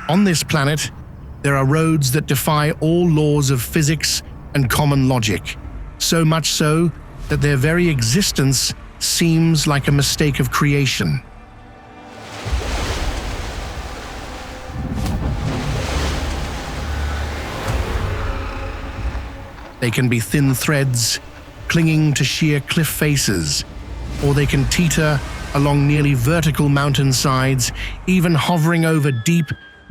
On this planet, there are roads that defy all laws of physics and common logic, so much so that their very existence seems like a mistake of creation. They can be thin threads, clinging to sheer cliff faces, or they can teeter along nearly vertical mountainsides, even hovering over deep,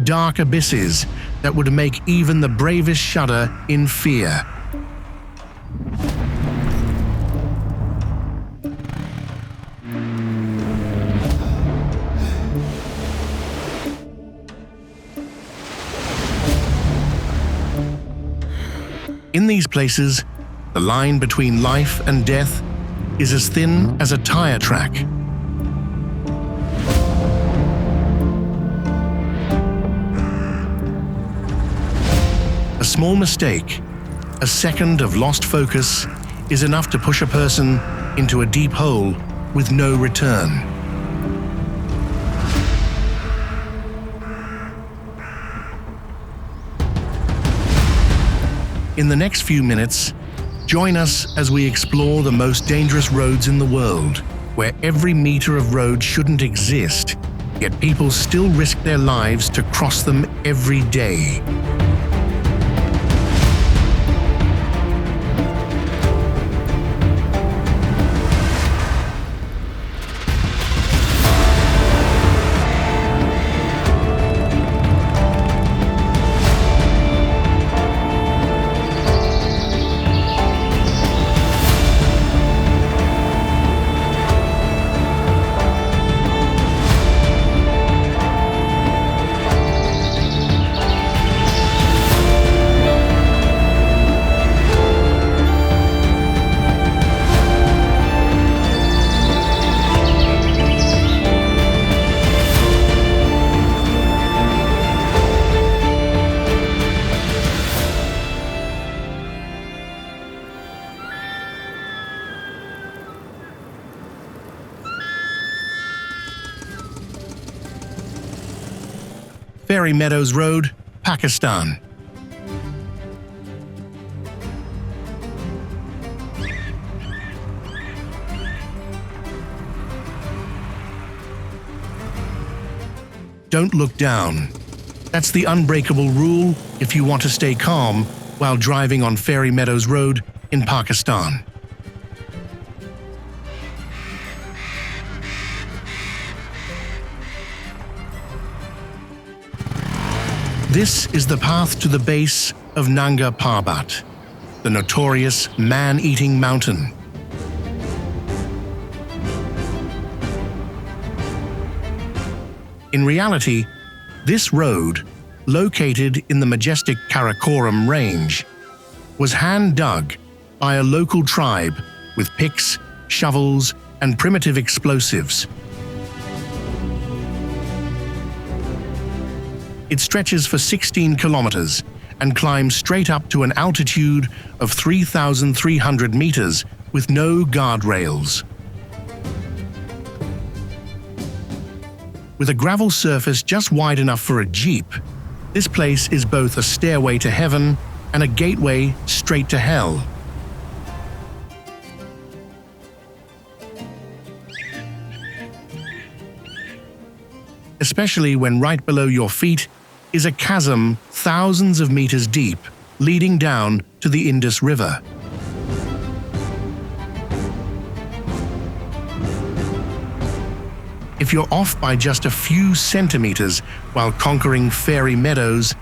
dark abysses that would make even the bravest shudder in fear. In these places, the line between life and death is as thin as a tire track. A small mistake, a second of lost focus, is enough to push a person into a deep hole with no return. In the next few minutes, join us as we explore the most dangerous roads in the world, where every meter of road shouldn't exist, yet people still risk their lives to cross them every day. Meadows Road, Pakistan. Don't look down. That's the unbreakable rule if you want to stay calm while driving on Fairy Meadows Road in Pakistan. This is the path to the base of Nanga Parbat, the notorious man-eating mountain. In reality, this road, located in the majestic Karakoram range, was hand-dug by a local tribe with picks, shovels, and primitive explosives. It stretches for 16 kilometers and climbs straight up to an altitude of 3,300 meters with no guardrails. With a gravel surface just wide enough for a jeep, this place is both a stairway to heaven and a gateway straight to hell. Especially when right below your feet is a chasm thousands of meters deep, leading down to the Indus River. If you're off by just a few centimeters while conquering Fairy Meadows,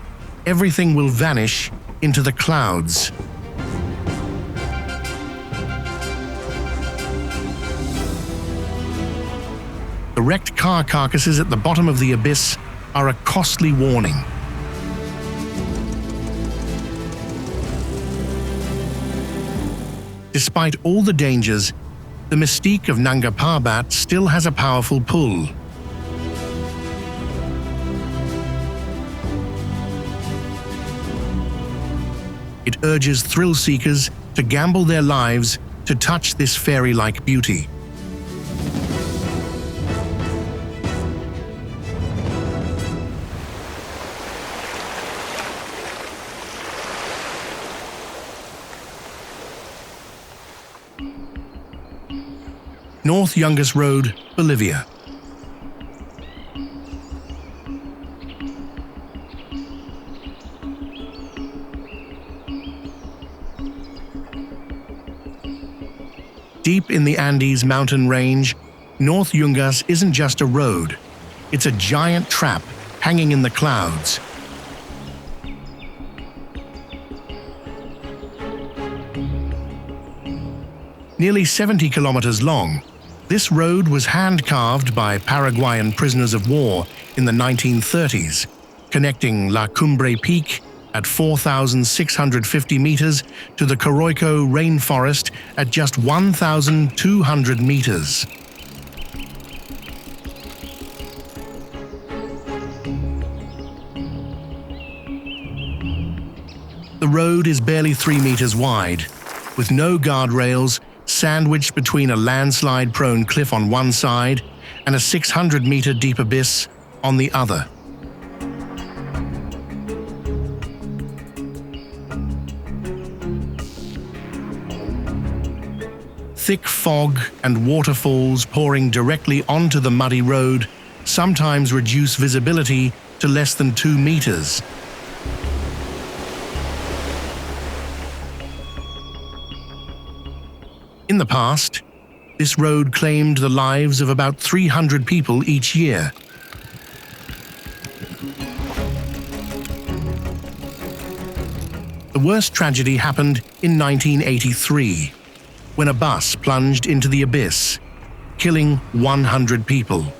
everything will vanish into the clouds. The wrecked car carcasses at the bottom of the abyss are a costly warning. Despite all the dangers, the mystique of Nanga Parbat still has a powerful pull. It urges thrill seekers to gamble their lives to touch this fairy-like beauty. North Yungas Road, Bolivia. Deep in the Andes mountain range, North Yungas isn't just a road, it's a giant trap hanging in the clouds. Nearly 70 kilometers long, this road was hand-carved by Paraguayan prisoners of war in the 1930s, connecting La Cumbre Peak at 4,650 meters to the Carakoram rainforest at just 1,200 meters. The road is barely 3 meters wide, with no guardrails, sandwiched between a landslide-prone cliff on one side and a 600-meter deep abyss on the other. Thick fog and waterfalls pouring directly onto the muddy road sometimes reduce visibility to less than 2 meters. In the past, this road claimed the lives of about 300 people each year. The worst tragedy happened in 1983, when a bus plunged into the abyss, killing 100 people.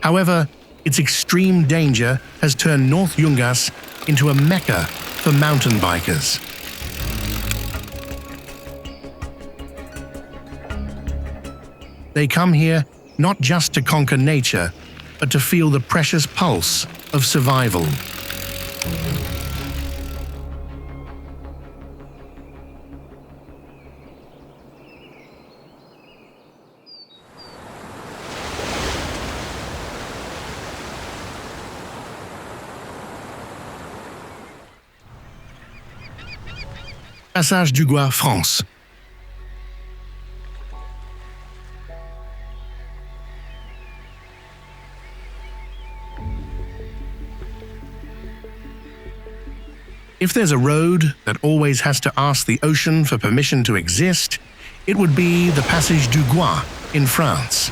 However, its extreme danger has turned North Yungas into a mecca for mountain bikers. They come here not just to conquer nature, but to feel the precious pulse of survival. Passage du Gois, France. If there's a road that always has to ask the ocean for permission to exist, it would be the Passage du Gois in France.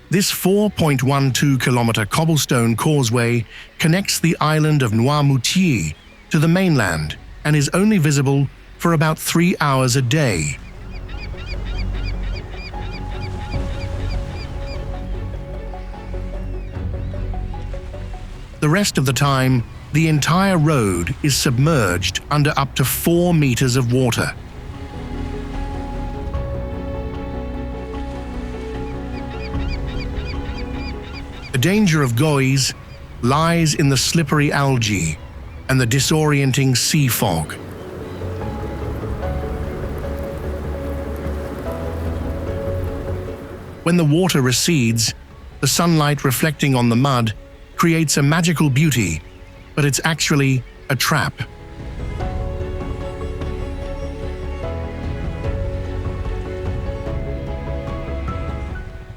This 4.12-kilometer cobblestone causeway connects the island of Noirmoutier to the mainland and is only visible for about 3 hours a day. The rest of the time, the entire road is submerged under up to 4 meters of water. The danger of Gois lies in the slippery algae and the disorienting sea fog. When the water recedes, the sunlight reflecting on the mud creates a magical beauty, but it's actually a trap.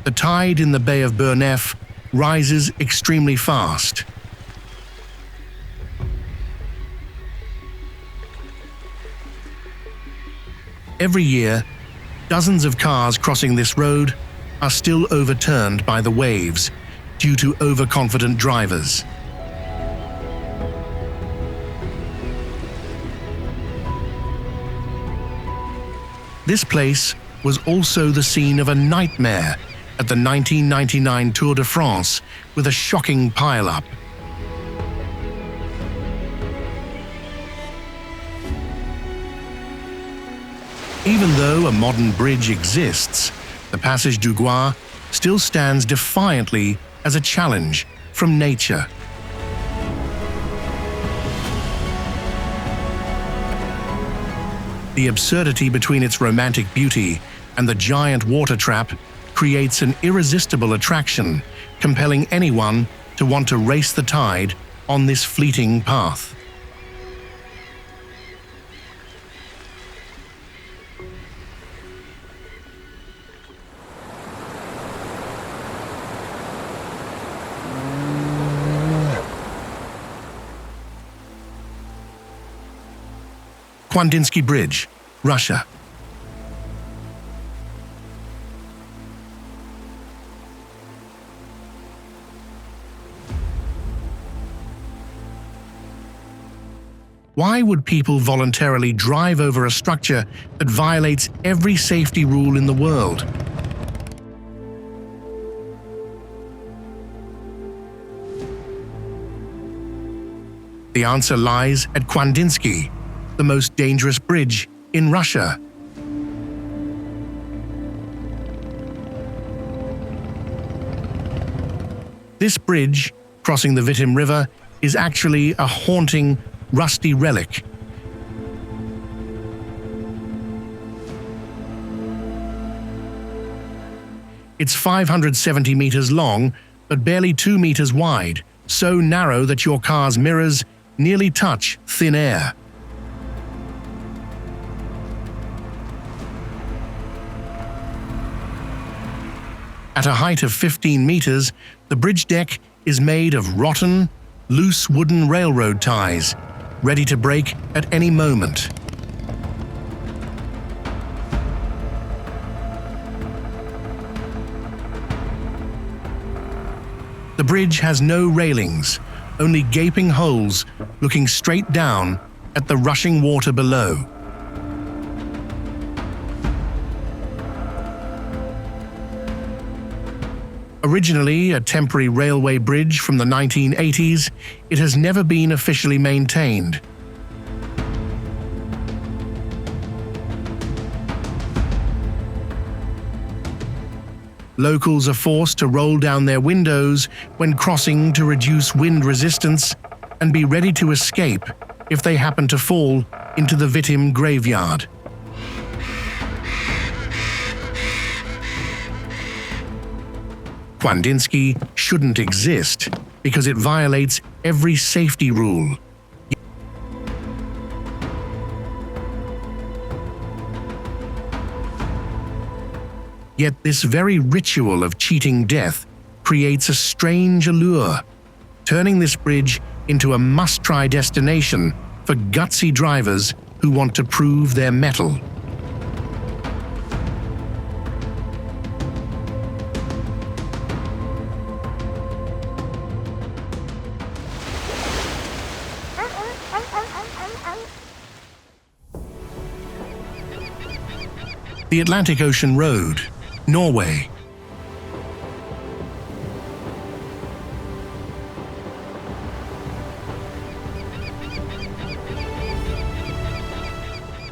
The tide in the Bay of Burnef rises extremely fast. Every year, dozens of cars crossing this road are still overturned by the waves due to overconfident drivers. This place was also the scene of a nightmare at the 1999 Tour de France with a shocking pile-up. Even though a modern bridge exists, the Passage du Gois still stands defiantly as a challenge from nature. The absurdity between its romantic beauty and the giant water trap creates an irresistible attraction compelling anyone to want to race the tide on this fleeting path. Kuandinsky Bridge, Russia. Why would people voluntarily drive over a structure that violates every safety rule in the world? The answer lies at Kuandinsky, the most dangerous bridge in Russia. This bridge, crossing the Vitim River, is actually a haunting, rusty relic. It's 570 meters long, but barely 2 meters wide, so narrow that your car's mirrors nearly touch thin air. At a height of 15 meters, the bridge deck is made of rotten, loose wooden railroad ties, ready to break at any moment. The bridge has no railings, only gaping holes looking straight down at the rushing water below. Originally a temporary railway bridge from the 1980s, it has never been officially maintained. Locals are forced to roll down their windows when crossing to reduce wind resistance and be ready to escape if they happen to fall into the Vitim graveyard. Kuandinsky shouldn't exist because it violates every safety rule. Yet this very ritual of cheating death creates a strange allure, turning this bridge into a must-try destination for gutsy drivers who want to prove their mettle. The Atlantic Ocean Road, Norway.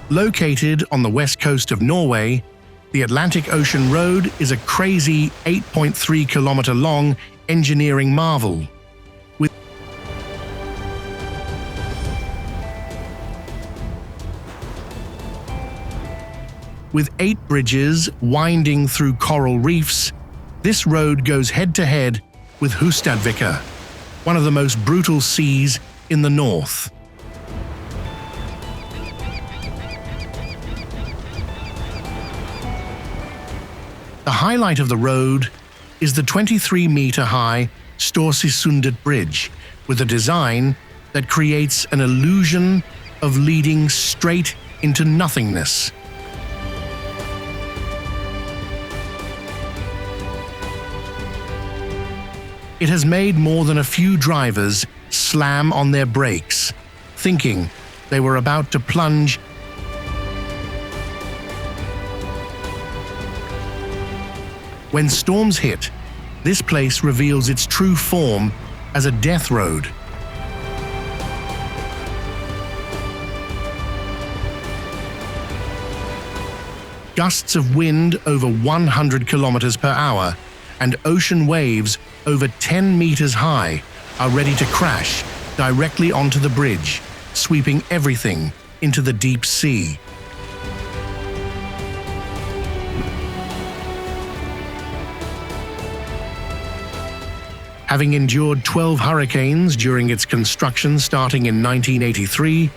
Located on the west coast of Norway, the Atlantic Ocean Road is a crazy 8.3-kilometer long engineering marvel. With 8 bridges winding through coral reefs, this road goes head-to-head with Hustadvika, one of the most brutal seas in the north. The highlight of the road is the 23-meter-high Storsisundet Bridge, with a design that creates an illusion of leading straight into nothingness. It has made more than a few drivers slam on their brakes, thinking they were about to plunge When storms hit, this place reveals its true form as a death road. Gusts of wind over 100 kilometers per hour and ocean waves over 10 meters high are ready to crash directly onto the bridge, sweeping everything into the deep sea. Having endured 12 hurricanes during its construction starting in 1983,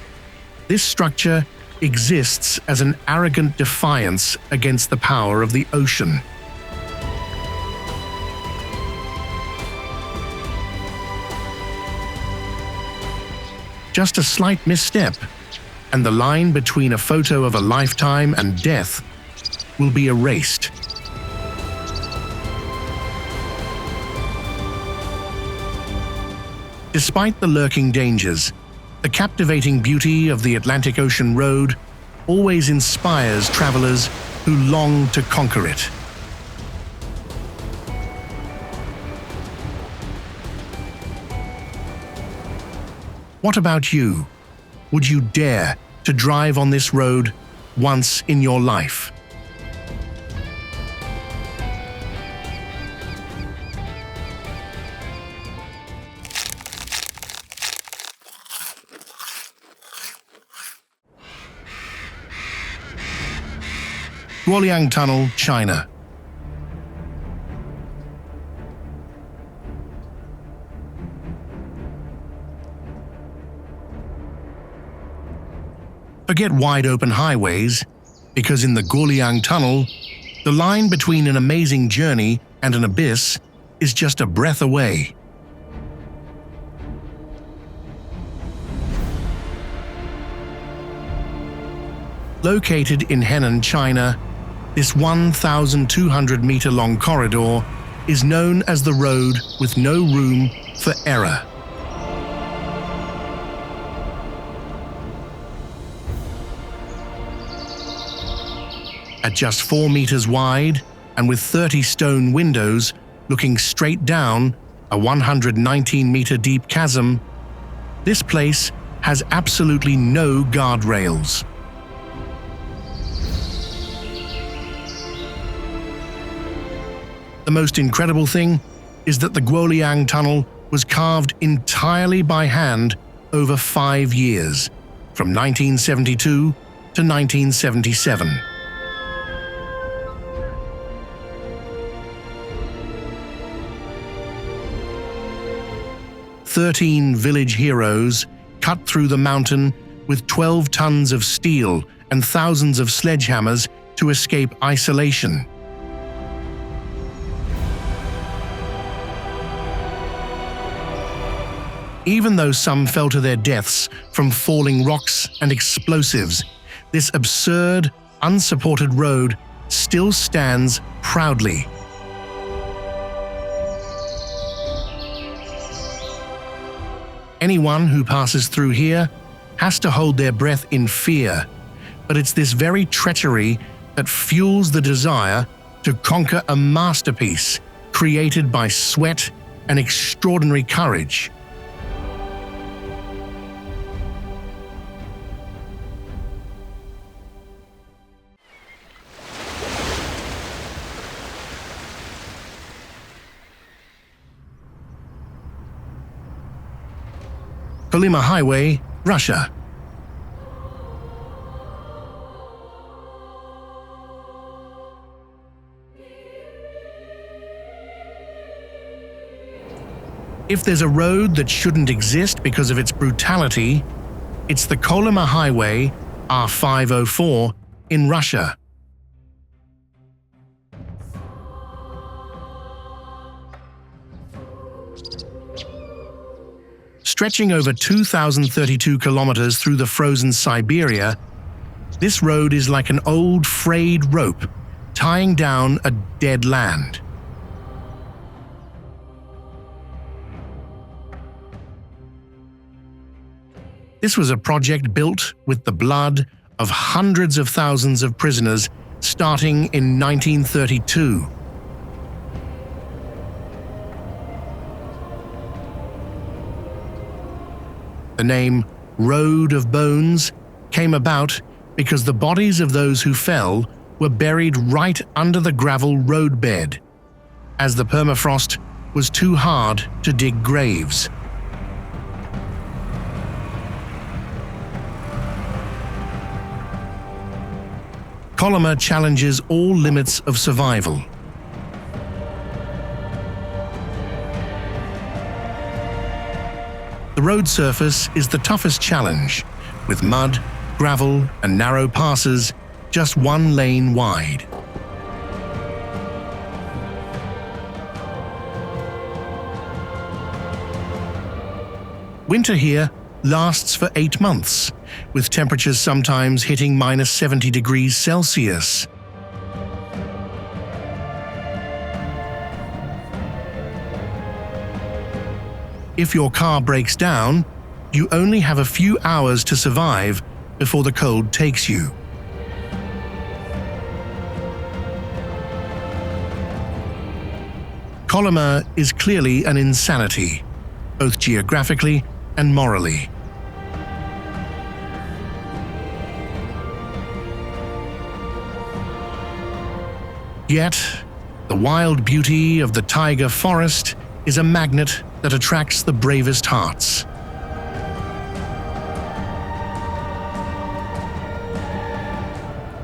this structure exists as an arrogant defiance against the power of the ocean. Just a slight misstep, and the line between a photo of a lifetime and death will be erased. Despite the lurking dangers, the captivating beauty of the Atlantic Ocean Road always inspires travelers who long to conquer it. What about you? Would you dare to drive on this road once in your life? Guoliang Tunnel, China. Forget wide-open highways, because in the Guoliang Tunnel, the line between an amazing journey and an abyss is just a breath away. Located in Henan, China, this 1,200-meter-long corridor is known as the road with no room for error. At just 4 meters wide and with 30 stone windows looking straight down a 119-meter deep chasm, this place has absolutely no guardrails. The most incredible thing is that the Guoliang Tunnel was carved entirely by hand over 5 years, from 1972 to 1977. "13 village heroes cut through the mountain with 12 tons of steel and thousands of sledgehammers to escape isolation." Even though some fell to their deaths from falling rocks and explosives, this absurd, unsupported road still stands proudly. Anyone who passes through here has to hold their breath in fear, but it's this very treachery that fuels the desire to conquer a masterpiece created by sweat and extraordinary courage. Kolyma Highway, Russia. If there's a road that shouldn't exist because of its brutality, it's the Kolyma Highway, R504, in Russia. Stretching over 2,032 kilometers through the frozen Siberia, this road is like an old frayed rope tying down a dead land. This was a project built with the blood of hundreds of thousands of prisoners starting in 1932. The name Road of Bones came about because the bodies of those who fell were buried right under the gravel roadbed, as the permafrost was too hard to dig graves. Kolyma challenges all limits of survival. The road surface is the toughest challenge, with mud, gravel, and narrow passes just one lane wide. Winter here lasts for 8 months, with temperatures sometimes hitting minus 70 degrees Celsius. If your car breaks down, you only have a few hours to survive before the cold takes you. Kolyma is clearly an insanity, both geographically and morally. Yet, the wild beauty of the taiga forest is a magnet that attracts the bravest hearts.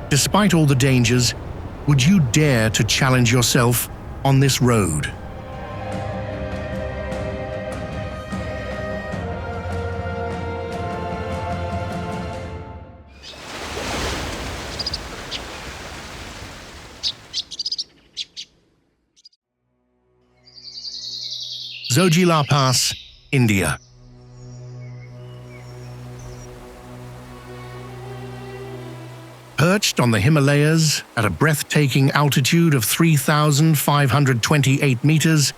Despite all the dangers, would you dare to challenge yourself on this road? Zoji La Pass, India. Perched on the Himalayas at a breathtaking altitude of 3,528 meters,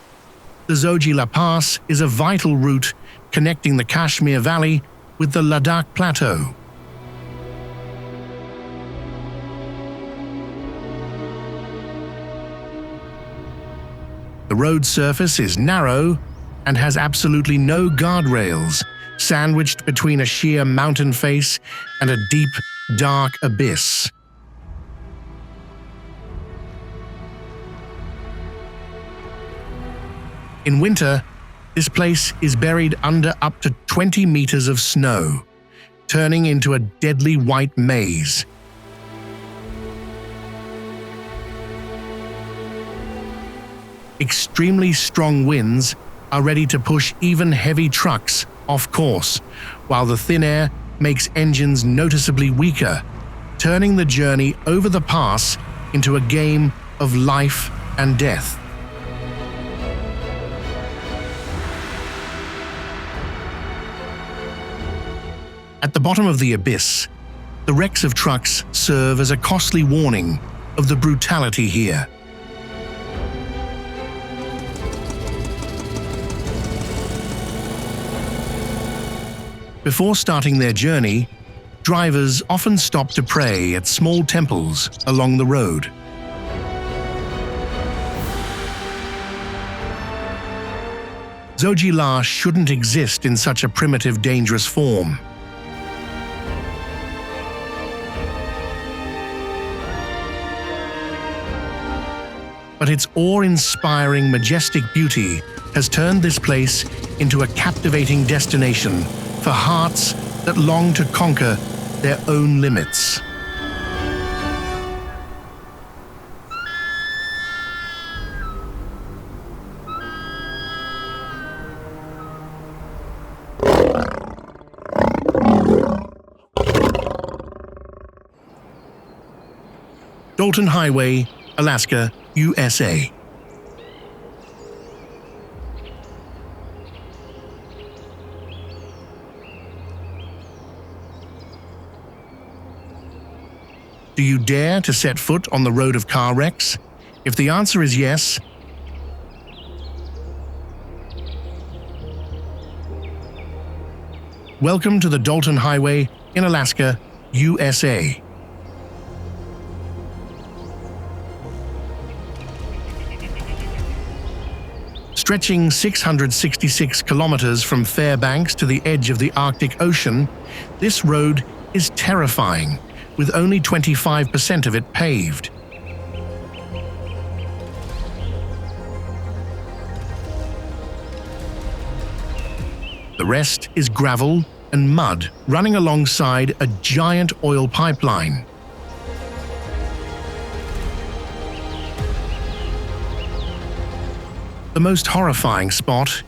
the Zoji La Pass is a vital route connecting the Kashmir Valley with the Ladakh Plateau. The road surface is narrow and has absolutely no guardrails, sandwiched between a sheer mountain face and a deep, dark abyss. In winter, this place is buried under up to 20 meters of snow, turning into a deadly white maze. Extremely strong winds are ready to push even heavy trucks off course, while the thin air makes engines noticeably weaker, turning the journey over the pass into a game of life and death. At the bottom of the abyss, the wrecks of trucks serve as a costly warning of the brutality here. Before starting their journey, drivers often stop to pray at small temples along the road. Zoji La shouldn't exist in such a primitive, dangerous form. But its awe-inspiring, majestic beauty has turned this place into a captivating destination for hearts that long to conquer their own limits. Dalton Highway, Alaska, USA. Do you dare to set foot on the road of car wrecks? If the answer is yes, welcome to the Dalton Highway in Alaska, USA. Stretching 666 kilometers from Fairbanks to the edge of the Arctic Ocean, this road is terrifying, with only 25% of it paved. The rest is gravel and mud running alongside a giant oil pipeline. The most horrifying spot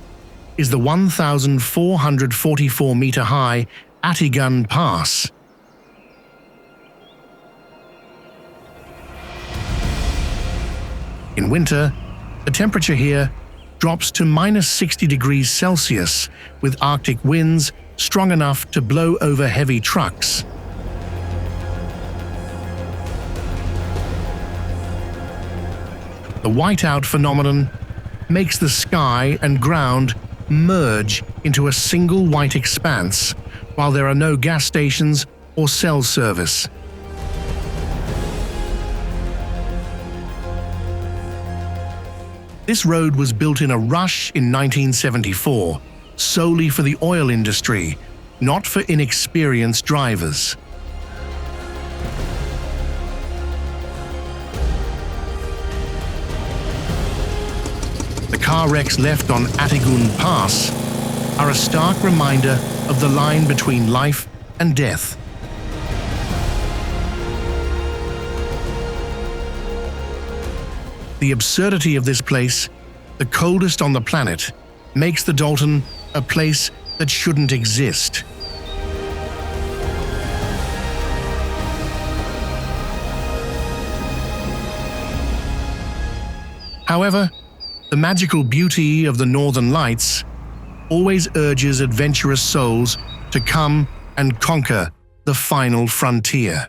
is the 1,444-meter-high Atigun Pass. In winter, the temperature here drops to -60 degrees Celsius, with Arctic winds strong enough to blow over heavy trucks. The whiteout phenomenon makes the sky and ground merge into a single white expanse, while there are no gas stations or cell service. This road was built in a rush in 1974, solely for the oil industry, not for inexperienced drivers. The car wrecks left on Atigun Pass are a stark reminder of the line between life and death. The absurdity of this place, the coldest on the planet, makes the Dalton a place that shouldn't exist. However, the magical beauty of the Northern Lights always urges adventurous souls to come and conquer the final frontier.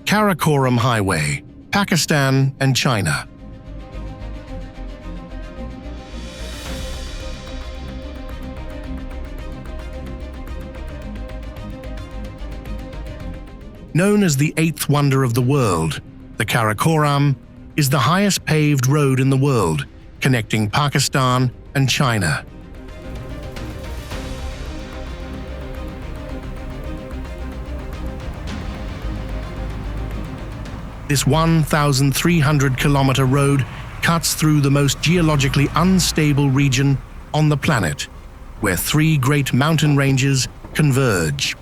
Karakoram Highway, Pakistan and China. Known as the eighth wonder of the world, the Karakoram is the highest paved road in the world, connecting Pakistan and China. This 1,300-kilometer road cuts through the most geologically unstable region on the planet, where three great mountain ranges converge.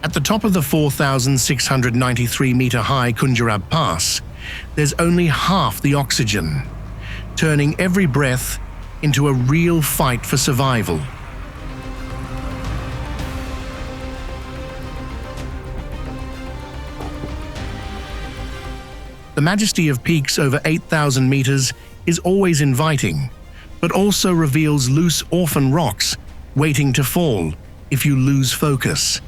At the top of the 4,693-meter-high Kunjarab Pass, there's only half the oxygen, turning every breath into a real fight for survival. The majesty of peaks over 8,000 meters is always inviting, but also reveals loose orphan rocks waiting to fall if you lose focus.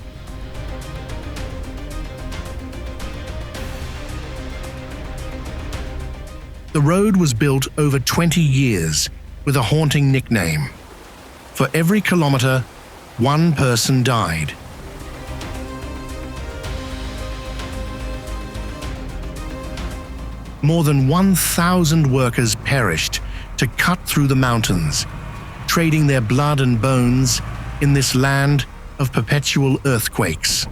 The road was built over 20 years with a haunting nickname. For every kilometer, one person died. More than 1,000 workers perished to cut through the mountains, trading their blood and bones in this land of perpetual earthquakes.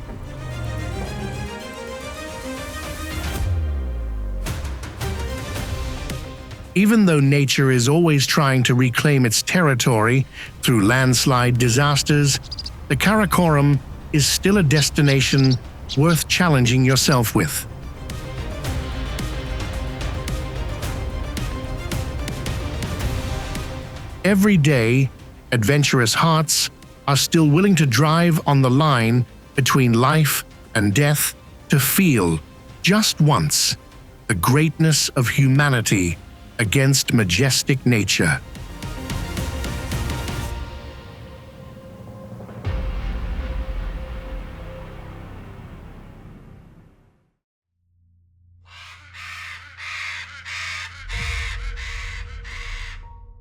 Even though nature is always trying to reclaim its territory through landslide disasters, the Karakoram is still a destination worth challenging yourself with. Every day, adventurous hearts are still willing to drive on the line between life and death to feel, just once, the greatness of humanity against majestic nature.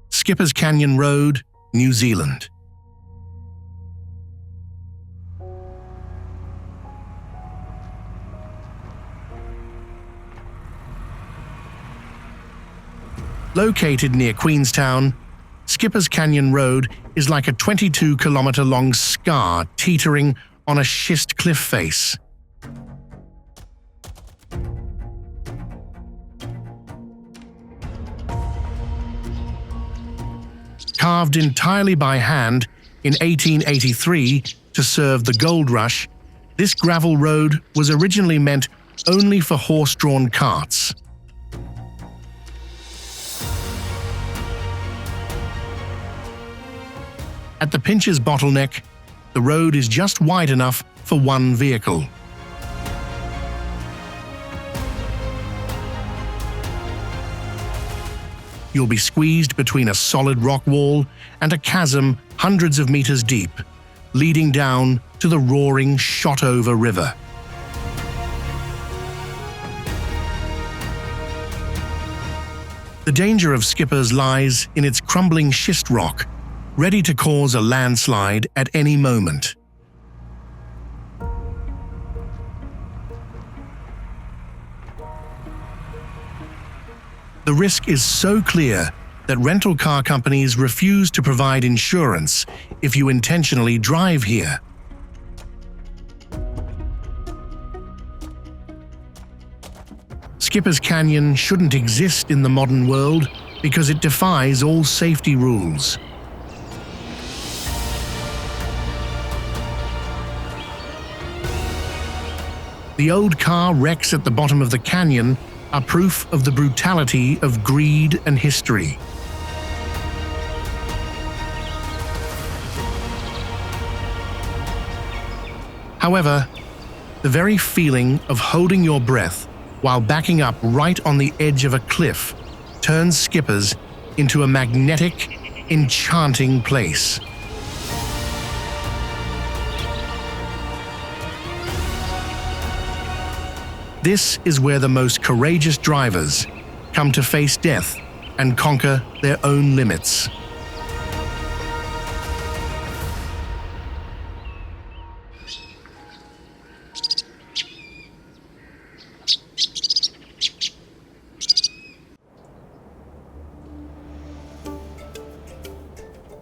Skipper's Canyon Road, New Zealand. Located near Queenstown, Skipper's Canyon Road is like a 22-kilometer-long scar teetering on a schist cliff face. Carved entirely by hand in 1883 to serve the gold rush, this gravel road was originally meant only for horse-drawn carts. At the Pinch's bottleneck, the road is just wide enough for one vehicle. You'll be squeezed between a solid rock wall and a chasm hundreds of meters deep, leading down to the roaring shot-over river. The danger of skippers lies in its crumbling schist rock, ready to cause a landslide at any moment. The risk is so clear that rental car companies refuse to provide insurance if you intentionally drive here. Skipper's Canyon shouldn't exist in the modern world because it defies all safety rules. The old car wrecks at the bottom of the canyon are proof of the brutality of greed and history. However, the very feeling of holding your breath while backing up right on the edge of a cliff turns skippers into a magnetic, enchanting place. This is where the most courageous drivers come to face death and conquer their own limits.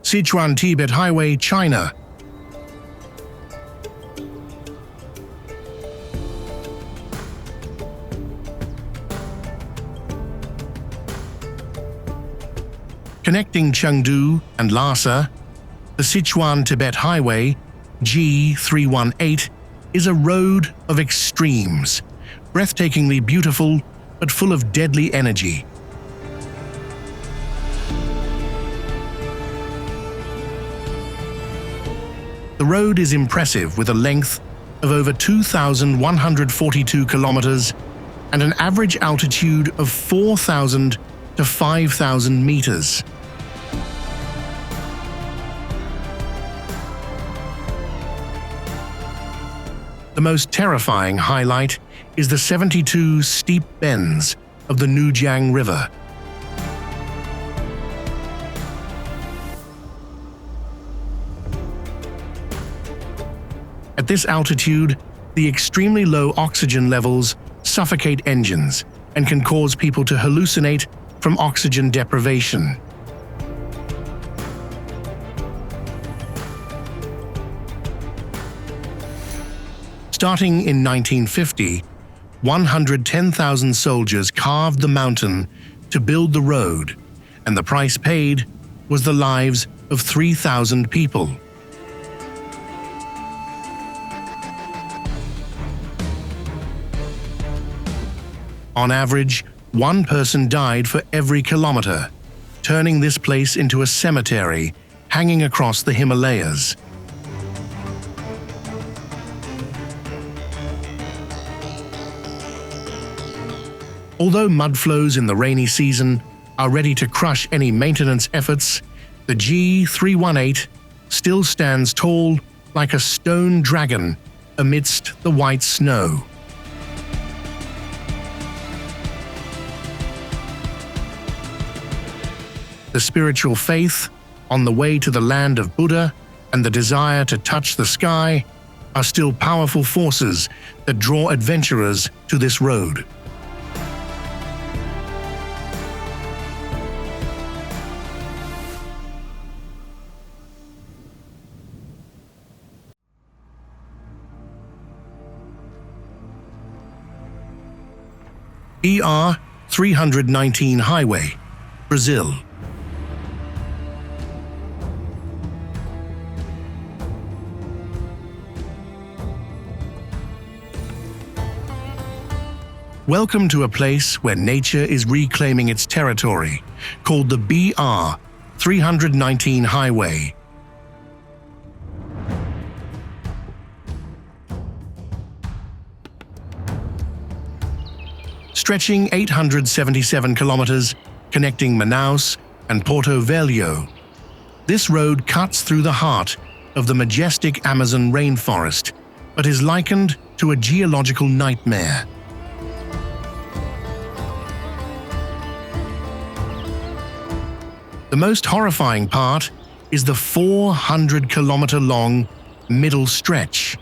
Sichuan-Tibet Highway, China. Connecting Chengdu and Lhasa, the Sichuan-Tibet Highway, G318, is a road of extremes, breathtakingly beautiful but full of deadly energy. The road is impressive with a length of over 2,142 kilometers and an average altitude of 4,000 to 5,000 meters. The most terrifying highlight is the 72 steep bends of the Nujiang River. At this altitude, the extremely low oxygen levels suffocate engines and can cause people to hallucinate from oxygen deprivation. Starting in 1950, 110,000 soldiers carved the mountain to build the road, and the price paid was the lives of 3,000 people. On average, one person died for every kilometer, turning this place into a cemetery hanging across the Himalayas. Although mudflows in the rainy season are ready to crush any maintenance efforts, the G318 still stands tall like a stone dragon amidst the white snow. The spiritual faith on the way to the land of Buddha and the desire to touch the sky are still powerful forces that draw adventurers to this road. ER 319 Highway, Brazil. Welcome to a place where nature is reclaiming its territory, called the BR 319 Highway. Stretching 877 kilometers, connecting Meadows and Porto Velho, this road cuts through the heart of the majestic Amazon rainforest, but is likened to a geological nightmare. The most horrifying part is the 400-kilometer-long middle stretch.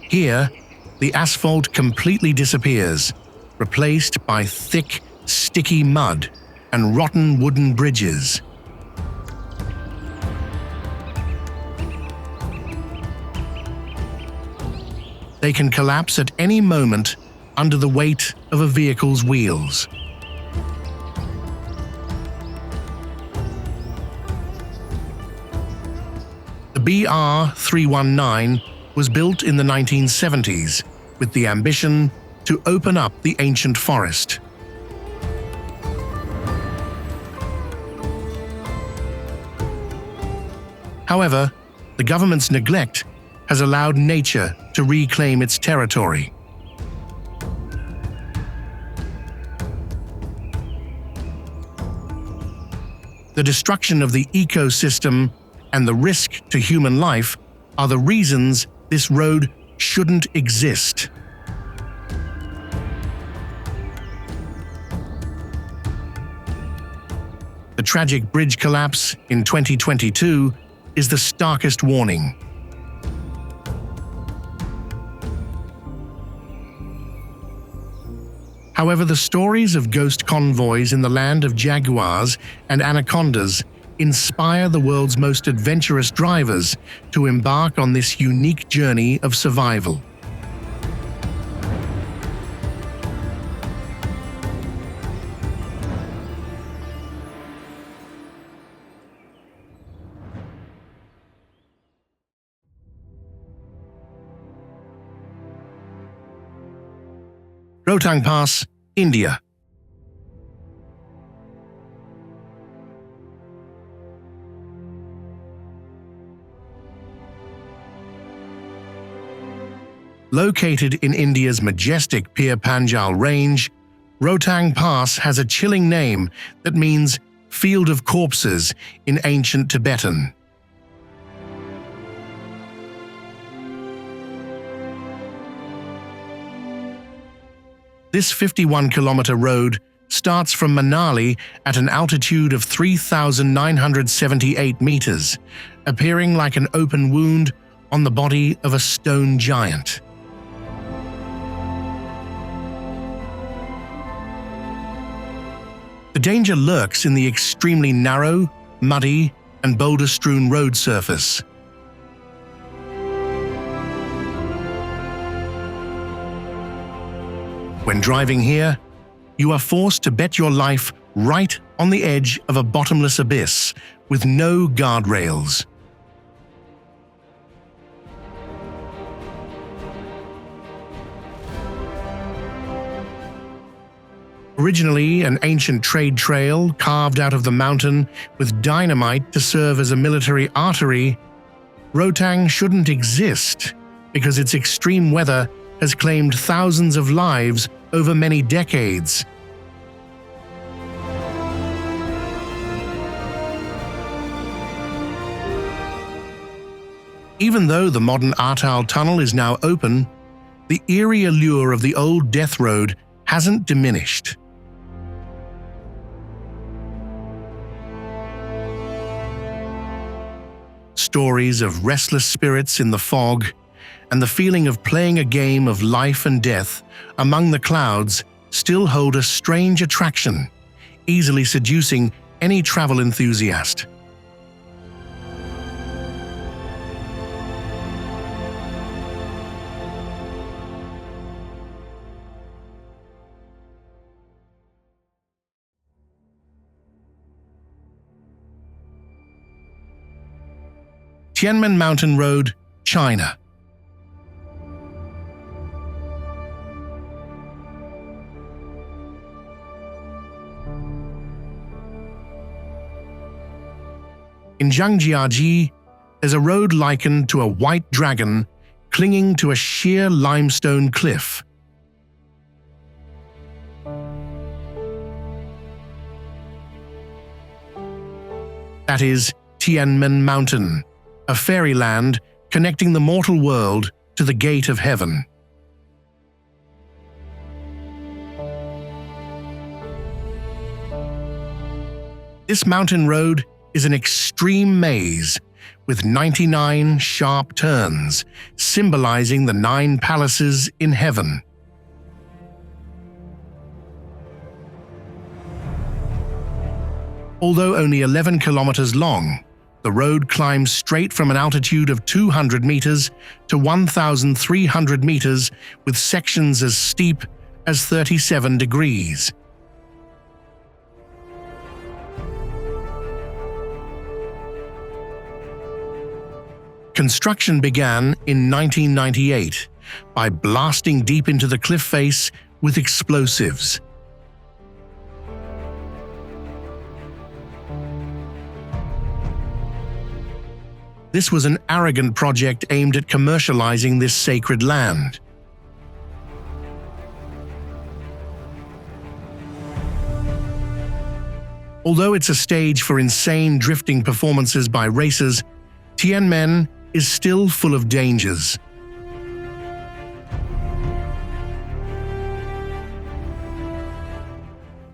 Here, the asphalt completely disappears, replaced by thick, sticky mud and rotten wooden bridges. They can collapse at any moment under the weight of a vehicle's wheels. The BR 319 was built in the 1970s with the ambition to open up the ancient forest. However, the government's neglect has allowed nature to reclaim its territory. The destruction of the ecosystem and the risk to human life are the reasons this road shouldn't exist. The tragic bridge collapse in 2022 is the starkest warning. However, the stories of ghost convoys in the land of jaguars and anacondas inspire the world's most adventurous drivers to embark on this unique journey of survival. Rohtang Pass, India. Located in India's majestic Pir Panjal Range, Rohtang Pass has a chilling name that means field of corpses in ancient Tibetan. This 51-kilometer road starts from Manali at an altitude of 3,978 meters, appearing like an open wound on the body of a stone giant. The danger lurks in the extremely narrow, muddy, and boulder-strewn road surface. When driving here, you are forced to bet your life right on the edge of a bottomless abyss with no guardrails. Originally an ancient trade trail carved out of the mountain with dynamite to serve as a military artery, Rohtang shouldn't exist because its extreme weather has claimed thousands of lives over many decades. Even though the modern Atal tunnel is now open, the eerie allure of the old death road hasn't diminished. Stories of restless spirits in the fog and the feeling of playing a game of life and death among the clouds still hold a strange attraction, easily seducing any travel enthusiast. Tianmen Mountain Road, China. In Zhangjiajie, there's a road likened to a white dragon clinging to a sheer limestone cliff. That is Tianmen Mountain, a fairyland connecting the mortal world to the gate of heaven. This mountain road is an extreme maze with 99 sharp turns, symbolizing the 9 palaces in heaven. Although only 11 kilometers long, the road climbs straight from an altitude of 200 meters to 1,300 meters with sections as steep as 37 degrees. Construction began in 1998 by blasting deep into the cliff face with explosives. This was an arrogant project aimed at commercializing this sacred land. Although it's a stage for insane drifting performances by racers, Tianmen is still full of dangers.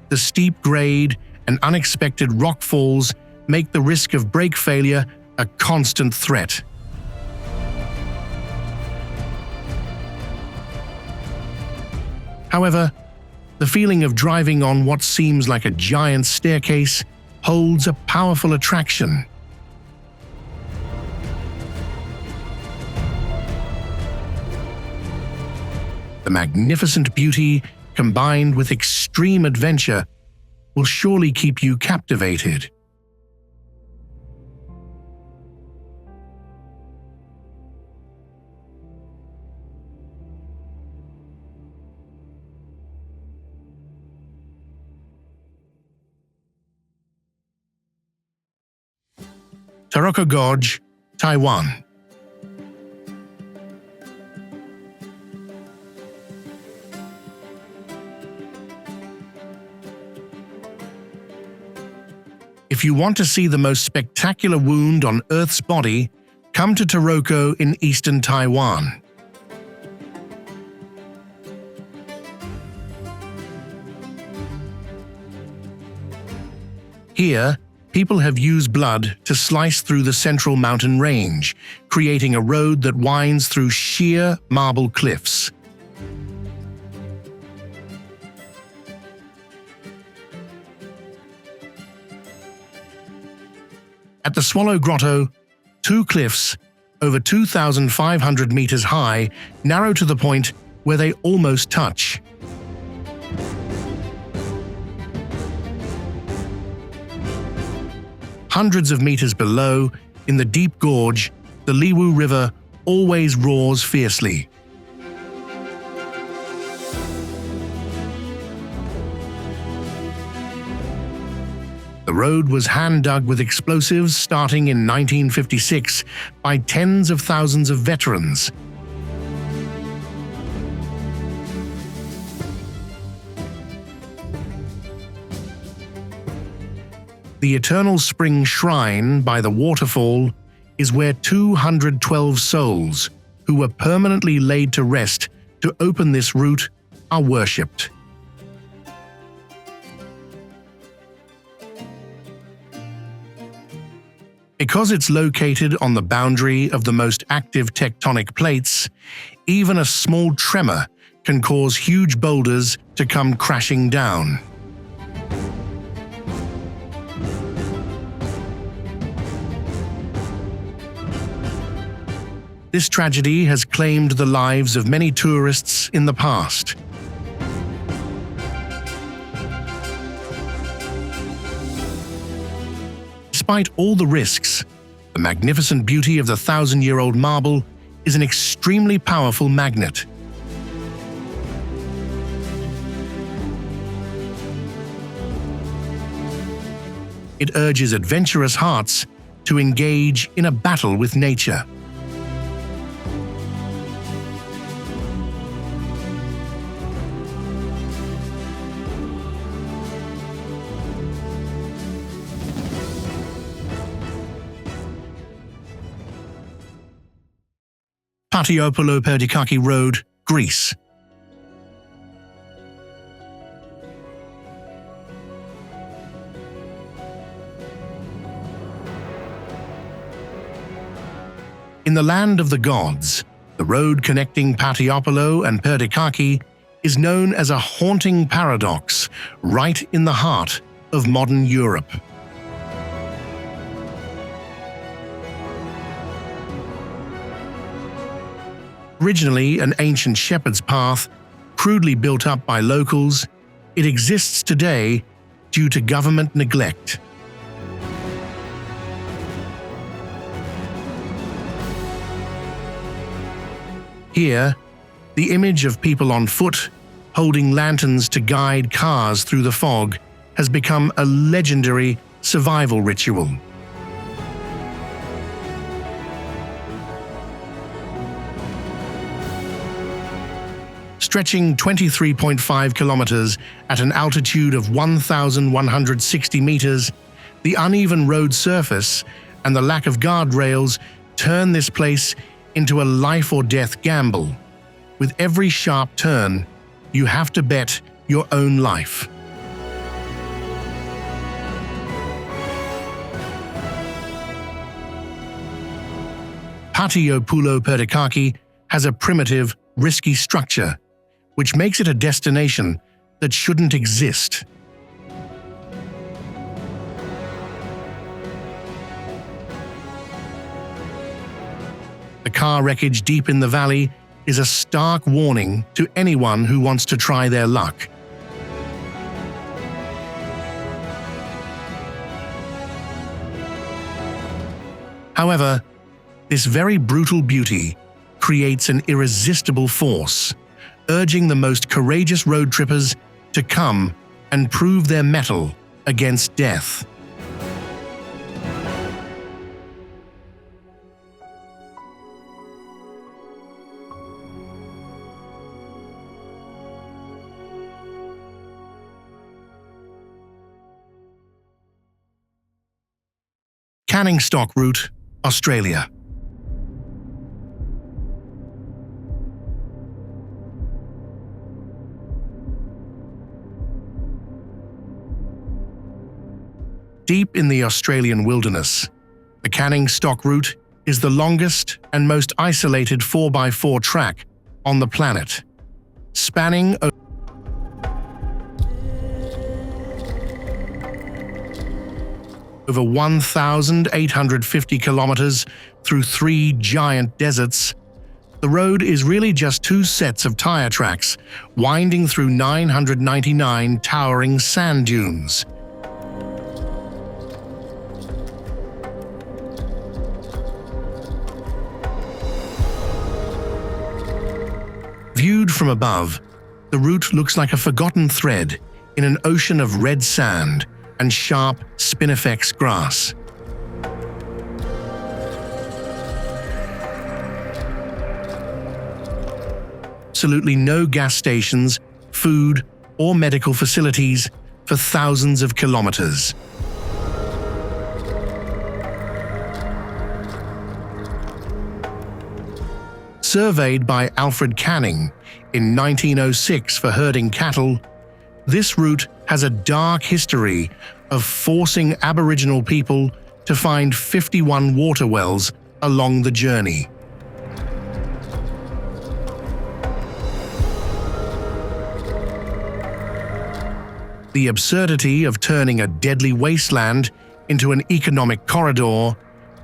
The steep grade and unexpected rock falls make the risk of brake failure a constant threat. However, the feeling of driving on what seems like a giant staircase holds a powerful attraction. The magnificent beauty combined with extreme adventure will surely keep you captivated. Taroko Gorge, Taiwan. If you want to see the most spectacular wound on Earth's body, come to Taroko in eastern Taiwan. Here, people have used blood to slice through the central mountain range, creating a road that winds through sheer marble cliffs. At the Swallow Grotto, 2 cliffs, over 2,500 meters high, narrow to the point where they almost touch. Hundreds of meters below, in the deep gorge, the Liwu River always roars fiercely. The road was hand-dug with explosives starting in 1956 by tens of thousands of veterans. The Eternal Spring Shrine by the waterfall is where 212 souls, who were permanently laid to rest to open this route, are worshipped. Because it's located on the boundary of the most active tectonic plates, even a small tremor can cause huge boulders to come crashing down. This tragedy has claimed the lives of many tourists in the past. Despite all the risks, the magnificent beauty of the 1,000-year-old marble is an extremely powerful magnet. It urges adventurous hearts to engage in a battle with nature. Patiopoulo-Perdikaki Road, Greece. In the land of the gods, the road connecting Patiopoulo and Perdikaki is known as a haunting paradox right in the heart of modern Europe. Originally an ancient shepherd's path, crudely built up by locals, it exists today due to government neglect. Here, the image of people on foot, holding lanterns to guide cars through the fog, has become a legendary survival ritual. Stretching 23.5 kilometers at an altitude of 1,160 meters, the uneven road surface and the lack of guardrails turn this place into a life-or-death gamble. With every sharp turn, you have to bet your own life. Patiopoulo-Perdikaki has a primitive, risky structure, which makes it a destination that shouldn't exist. The car wreckage deep in the valley is a stark warning to anyone who wants to try their luck. However, this very brutal beauty creates an irresistible force, urging the most courageous road trippers to come and prove their mettle against death. Canning Stock Route, Australia. Deep in the Australian wilderness, the Canning Stock Route is the longest and most isolated 4x4 track on the planet, spanning over 1,850 kilometers through 3 giant deserts. The road is really just 2 sets of tire tracks winding through 999 towering sand dunes. Viewed from above, the route looks like a forgotten thread in an ocean of red sand and sharp spinifex grass. Absolutely no gas stations, food, or medical facilities for thousands of kilometers. Surveyed by Alfred Canning in 1906 for herding cattle, this route has a dark history of forcing Aboriginal people to find 51 water wells along the journey. The absurdity of turning a deadly wasteland into an economic corridor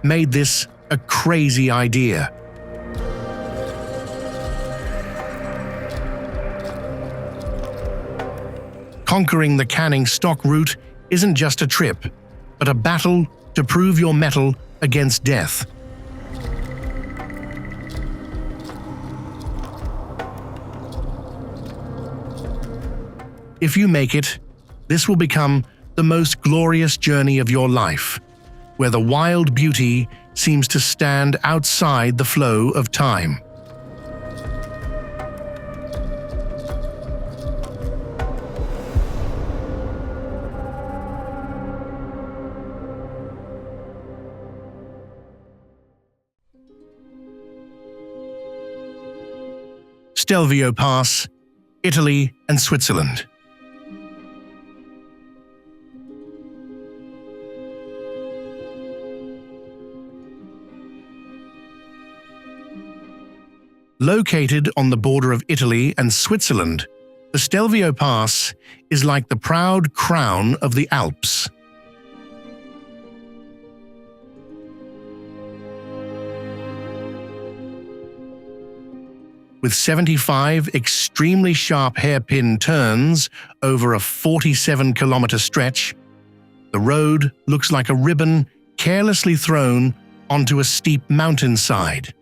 made this a crazy idea. Conquering the Canning Stock Route isn't just a trip, but a battle to prove your mettle against death. If you make it, this will become the most glorious journey of your life, where the wild beauty seems to stand outside the flow of time. Stelvio Pass, Italy and Switzerland. Located on the border of Italy and Switzerland, the Stelvio Pass is like the proud crown of the Alps. With 75 extremely sharp hairpin turns over a 47-kilometer stretch, the road looks like a ribbon carelessly thrown onto a steep mountainside.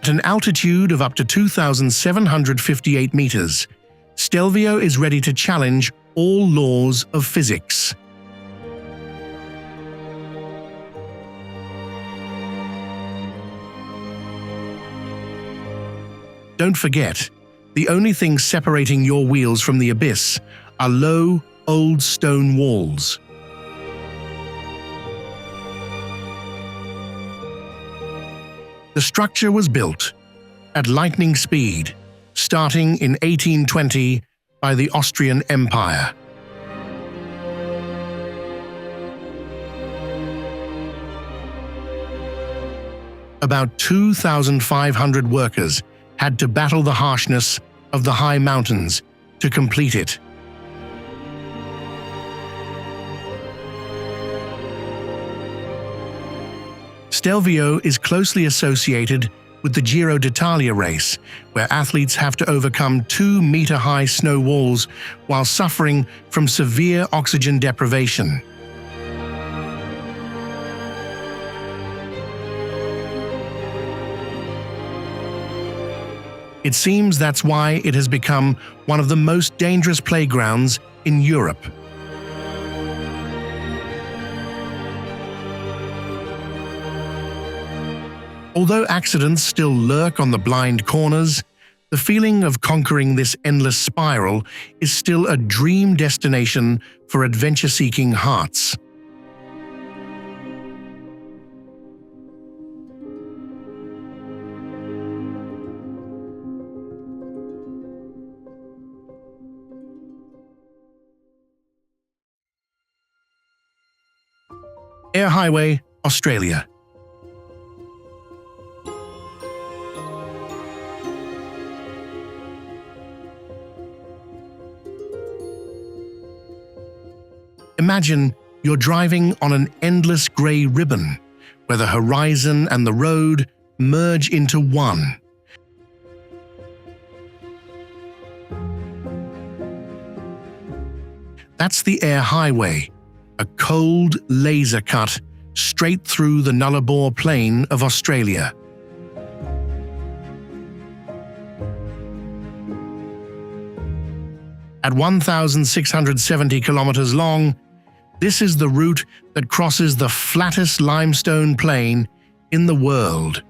At an altitude of up to 2,758 meters, Stelvio is ready to challenge all laws of physics. Don't forget, the only thing separating your wheels from the abyss are low, old stone walls. The structure was built at lightning speed, starting in 1820 by the Austrian Empire. About 2,500 workers had to battle the harshness of the high mountains to complete it. Stelvio is closely associated with the Giro d'Italia race, where athletes have to overcome 2-meter-high snow walls while suffering from severe oxygen deprivation. It seems that's why it has become one of the most dangerous playgrounds in Europe. Although accidents still lurk on the blind corners, the feeling of conquering this endless spiral is still a dream destination for adventure-seeking hearts. Eyre Highway, Australia. Imagine you're driving on an endless grey ribbon, where the horizon and the road merge into one. That's the Eyre Highway, a cold laser cut straight through the Nullarbor Plain of Australia. At 1,670 kilometers long, this is the route that crosses the flattest limestone plain in the world.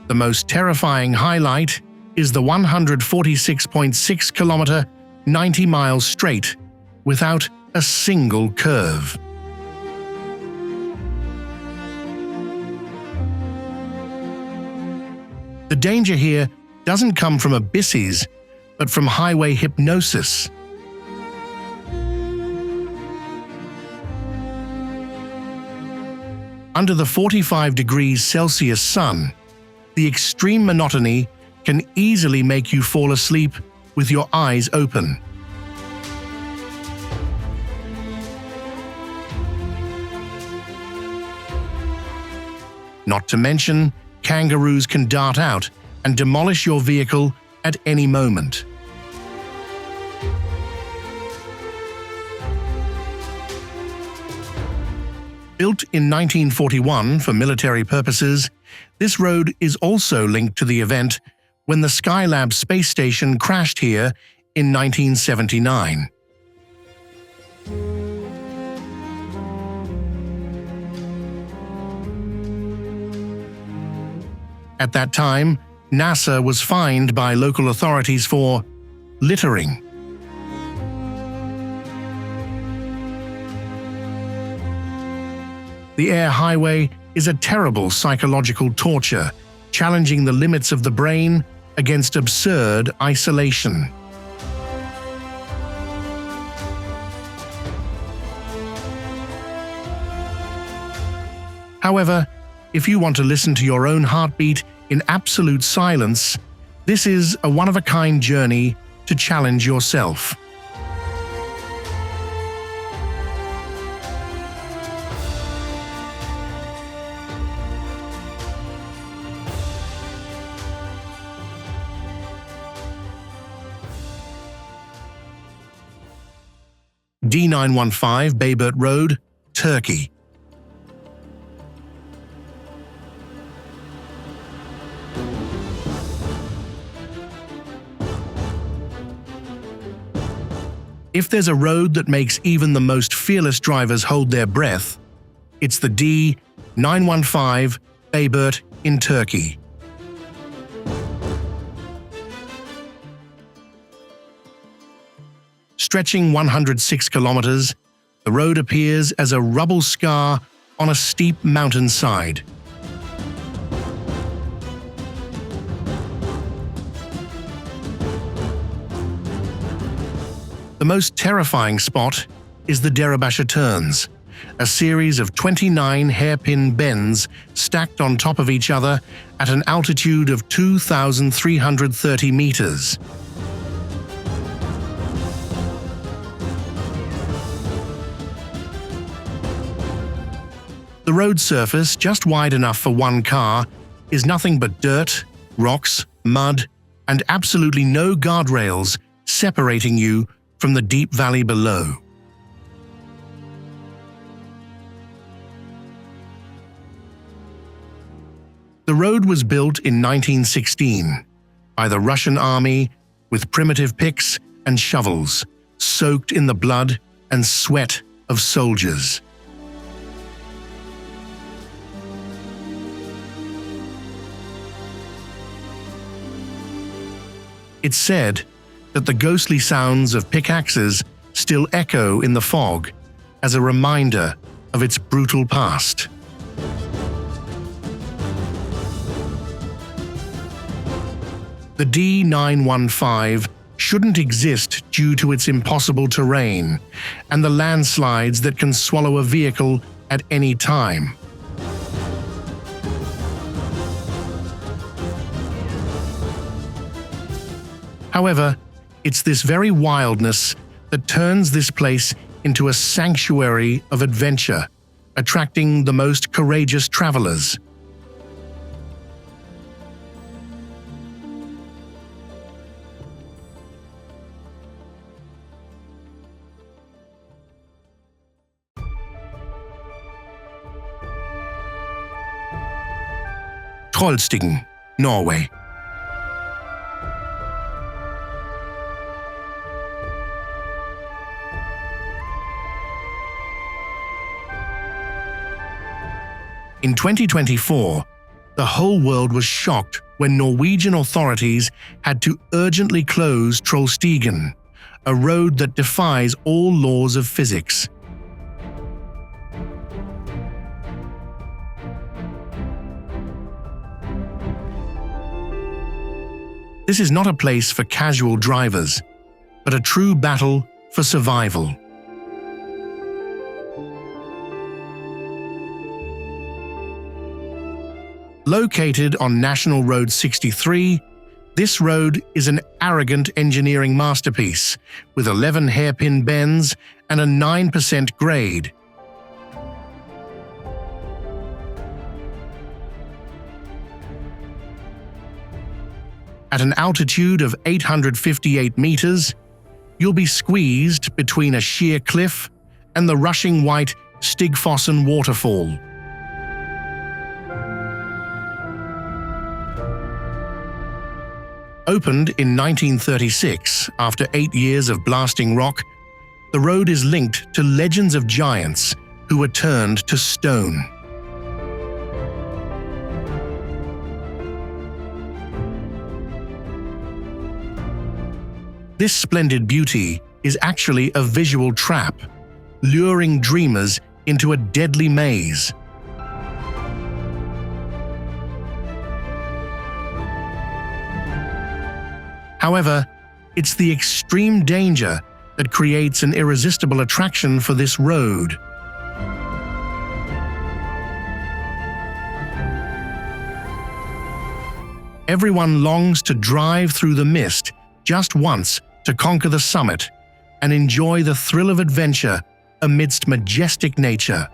The most terrifying highlight is the 146.6 kilometer, 90 miles straight, without a single curve. The danger here doesn't come from abysses, but from highway hypnosis. Under the 45 degrees Celsius sun, the extreme monotony can easily make you fall asleep with your eyes open. Not to mention, kangaroos can dart out and demolish your vehicle at any moment. Built in 1941 for military purposes, this road is also linked to the event when the Skylab space station crashed here in 1979. At that time, NASA was fined by local authorities for littering. The Eyre Highway is a terrible psychological torture, challenging the limits of the brain against absurd isolation. However, if you want to listen to your own heartbeat in absolute silence, this is a one-of-a-kind journey to challenge yourself. D915 Bayburt Road, Turkey. If there's a road that makes even the most fearless drivers hold their breath, it's the D915 Bayburt in Turkey. Stretching 106 kilometers, the road appears as a rubble scar on a steep mountainside. The most terrifying spot is the Deribasha Turns, a series of 29 hairpin bends stacked on top of each other at an altitude of 2,330 meters. The road surface, just wide enough for one car, is nothing but dirt, rocks, mud, and absolutely no guardrails separating you from the deep valley below. The road was built in 1916 by the Russian army with primitive picks and shovels, soaked in the blood and sweat of soldiers. It's said that the ghostly sounds of pickaxes still echo in the fog as a reminder of its brutal past. The D915 shouldn't exist due to its impossible terrain and the landslides that can swallow a vehicle at any time. However, it's this very wildness that turns this place into a sanctuary of adventure, attracting the most courageous travelers. Trollstigen, Norway. In 2024, the whole world was shocked when Norwegian authorities had to urgently close Trollstigen, a road that defies all laws of physics. This is not a place for casual drivers, but a true battle for survival. Located on National Road 63, this road is an arrogant engineering masterpiece with 11 hairpin bends and a 9% grade. At an altitude of 858 meters, you'll be squeezed between a sheer cliff and the rushing white Stigfossen waterfall. Opened in 1936 after 8 years of blasting rock, the road is linked to legends of giants who were turned to stone. This splendid beauty is actually a visual trap, luring dreamers into a deadly maze. However, it's the extreme danger that creates an irresistible attraction for this road. Everyone longs to drive through the mist just once to conquer the summit and enjoy the thrill of adventure amidst majestic nature.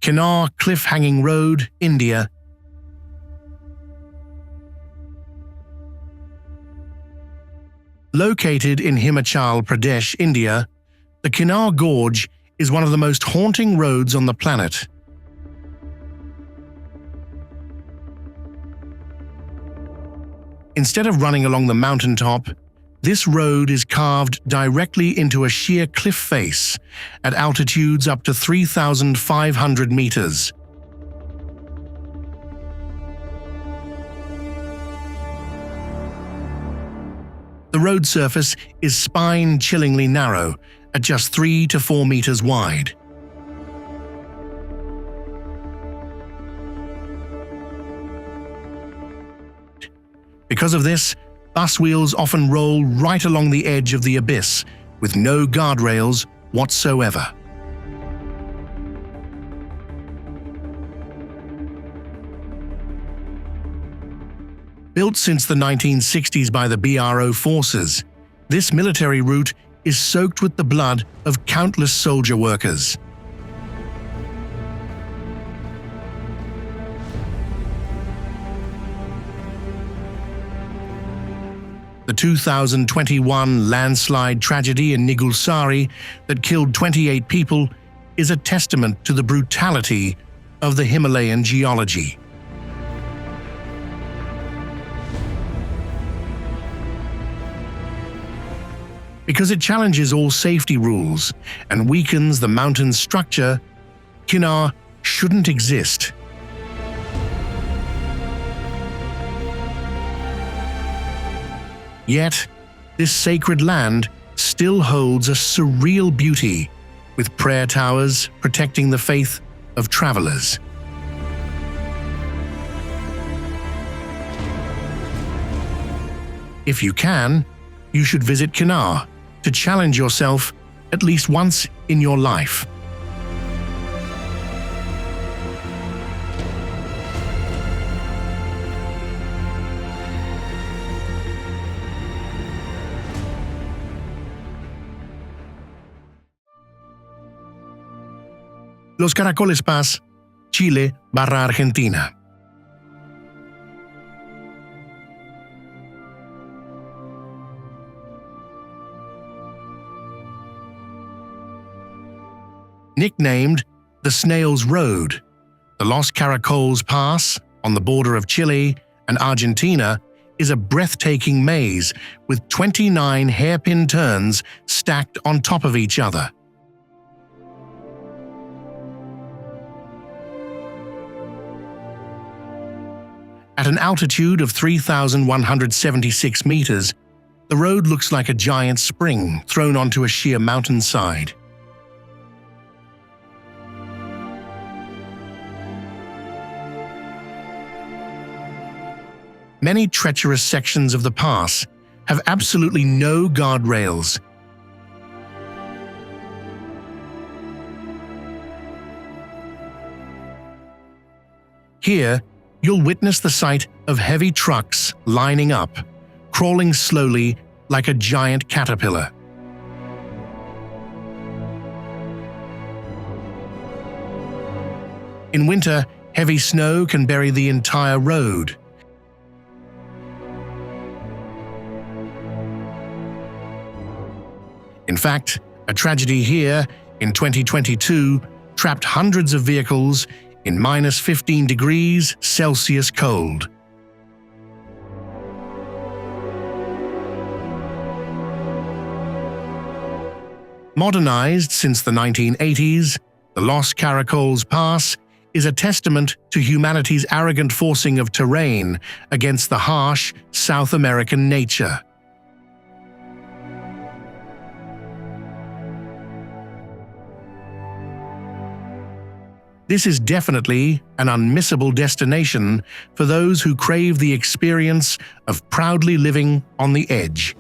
Kinnaur Cliff-Hanging Road, India. Located in Himachal Pradesh, India, the Kinnaur Gorge is one of the most haunting roads on the planet. Instead of running along the mountaintop, this road is carved directly into a sheer cliff face at altitudes up to 3,500 meters. The road surface is spine-chillingly narrow at just 3 to 4 meters wide. Because of this, bus wheels often roll right along the edge of the abyss with no guardrails whatsoever. Built since the 1960s by the BRO forces, this military route is soaked with the blood of countless soldier workers. The 2021 landslide tragedy in Nigulsari that killed 28 people is a testament to the brutality of the Himalayan geology. Because it challenges all safety rules and weakens the mountain's structure, Kinnaur shouldn't exist. Yet, this sacred land still holds a surreal beauty, with prayer towers protecting the faith of travelers. If you can, you should visit Kinnaur to challenge yourself at least once in your life. Los Caracoles Pass, Chile/Argentina. Nicknamed the Snail's Road, the Los Caracoles Pass on the border of Chile and Argentina is a breathtaking maze with 29 hairpin turns stacked on top of each other. At an altitude of 3,176 meters, the road looks like a giant spring thrown onto a sheer mountainside. Many treacherous sections of the pass have absolutely no guardrails. Here, you'll witness the sight of heavy trucks lining up, crawling slowly like a giant caterpillar. In winter, heavy snow can bury the entire road. In fact, a tragedy here in 2022 trapped hundreds of vehicles in minus 15 degrees Celsius cold. Modernized since the 1980s, the Los Caracoles Pass is a testament to humanity's arrogant forcing of terrain against the harsh South American nature. This is definitely an unmissable destination for those who crave the experience of proudly living on the edge.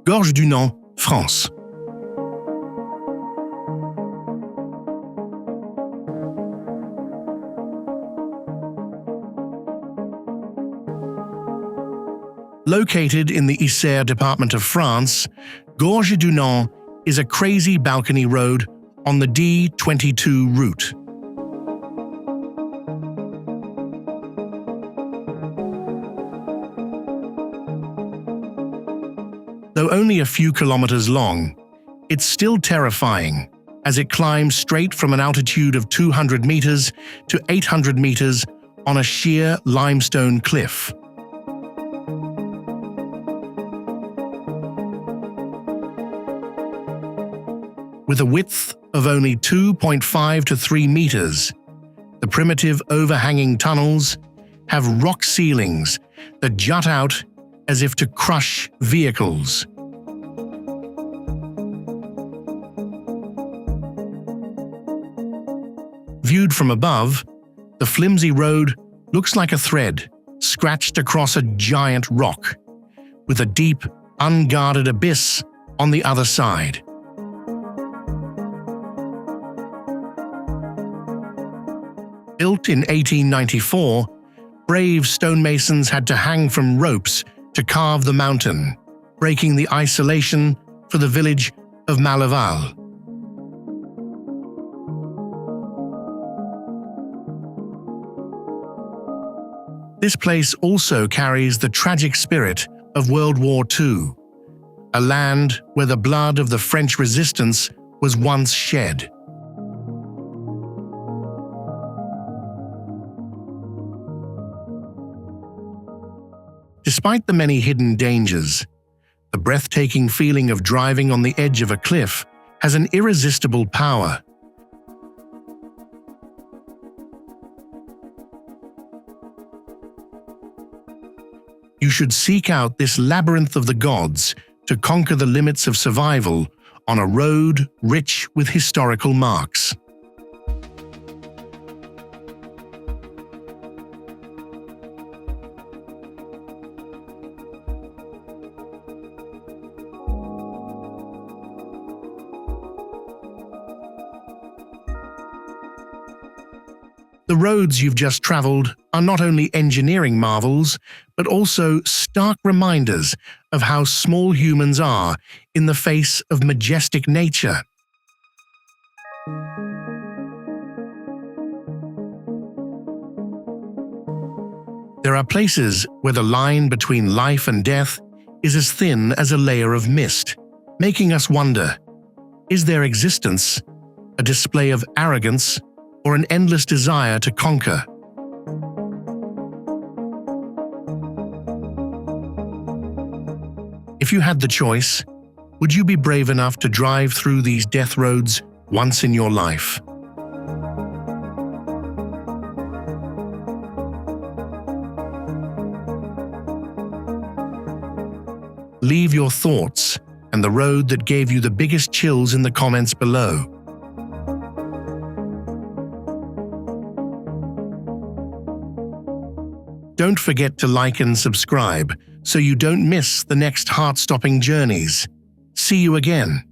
Gorges du Nan, France. Located in the Eyre department of France, Gorges du Nan is a crazy balcony road on the D22 route. Though only a few kilometers long, it's still terrifying as it climbs straight from an altitude of 200 meters to 800 meters on a sheer limestone cliff. With a width of only 2.5 to 3 meters, the primitive overhanging tunnels have rock ceilings that jut out as if to crush vehicles. Viewed from above, the flimsy road looks like a thread scratched across a giant rock, with a deep, unguarded abyss on the other side. Built in 1894, brave stonemasons had to hang from ropes to carve the mountain, breaking the isolation for the village of Malaval. This place also carries the tragic spirit of World War II, a land where the blood of the French resistance was once shed. Despite the many hidden dangers, the breathtaking feeling of driving on the edge of a cliff has an irresistible power. You should seek out this labyrinth of the gods to conquer the limits of survival on a road rich with historical marks. The roads you've just traveled are not only engineering marvels, but also stark reminders of how small humans are in the face of majestic nature. There are places where the line between life and death is as thin as a layer of mist, making us wonder, is their existence a display of arrogance or an endless desire to conquer? If you had the choice, would you be brave enough to drive through these death roads once in your life? Leave your thoughts and the road that gave you the biggest chills in the comments below. Don't forget to like and subscribe so you don't miss the next heart-stopping journeys. See you again.